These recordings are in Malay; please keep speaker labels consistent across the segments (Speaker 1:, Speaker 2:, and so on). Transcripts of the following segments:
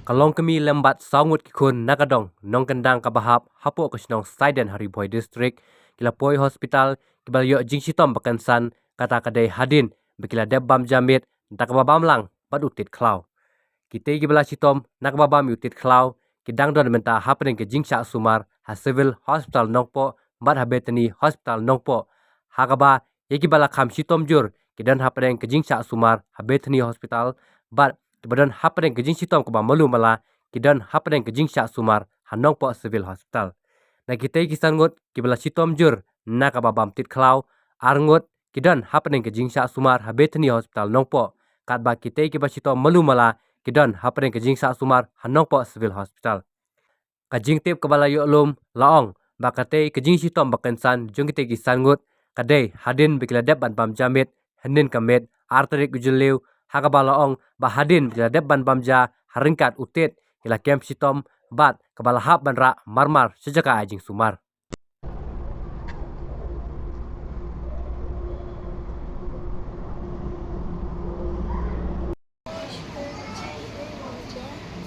Speaker 1: Kalong kami lembat sangut kikun nakadong nong kendang kabahap hapo kesenong Saiden Hariboy District kila poi hospital kibal yo jingsitom bakansan kata kadai hadin bekila debam jamit takababam lang bad utit klau. Kita kibala sitom nakababam utit klau kidang don menta happening ke jingsa sumar ha civil hospital nongpo bad habetani hospital nongpo hakaba yekibala kham sitom jur kidan happening ke jingsa sumar habetani hospital bad kibadan happening ke jingsitom kaba malu mala kidan happening ke jingsa sumar hanongpo civil hospital. Na kita kisangut kibala sitom jur nakababam tit klau arngut kidan happening ke jingsa sumar habetani hospital nongpo katba kita kiba sitom malu mala kidan happening ke jingsa sumar hanongpo civil hospital. Kajing tip kebala yo lum laong bakate kajing sitom bakansan jung kita kisangut kadai hadin bikila dep ban pam jamit henin kamet arterik gujuleu hakabala ong bahadin bikila dep ban pamja haringkat utit kila kem sitom bat kebala hap banra marmar sejaka ajing sumar.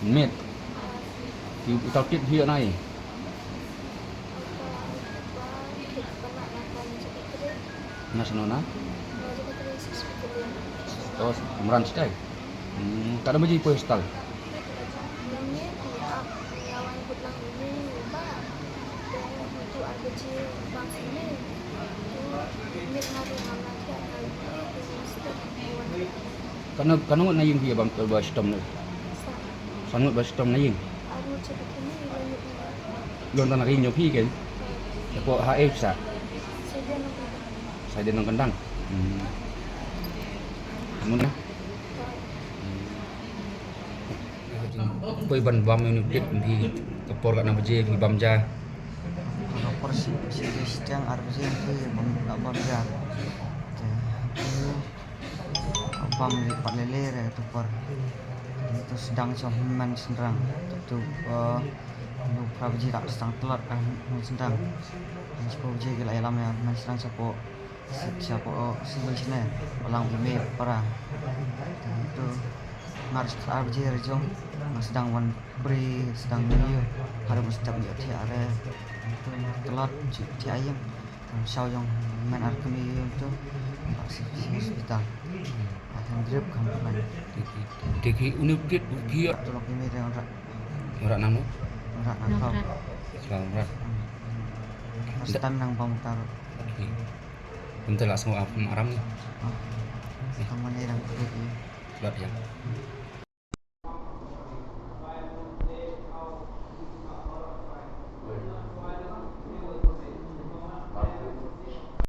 Speaker 2: Mệt thì tao kiếp hiện này nasional oh meran sedai tak ada majlis postal karena ngot naying dia bang bas tom ni sangat bas tom naying lon tanah rinyo pi kan siapa HF sa saya denong kendang mun na koi ban bam ni dik di kapor kat nama je bam ja
Speaker 3: kapor si sedang arje tu bam ja bam di pat lele re kapor itu sedang man sendrang tu lu praji tak sedang telat kan sedang sepo je gila alam ya man sedang sepo civil sini ulang ime para itu harus arje rejong sedang wan beri sedang milieu harus sedang yo ti are itu telat ti ayam sau yang man ar kami itu hospital akan grip kampan
Speaker 2: deki unit dia
Speaker 3: tolong ime dengan
Speaker 2: ora nang
Speaker 3: rak nakau
Speaker 2: ora
Speaker 3: sedang nang pamtar
Speaker 2: bentar langsung apa aram
Speaker 3: kamu ni nang
Speaker 2: ya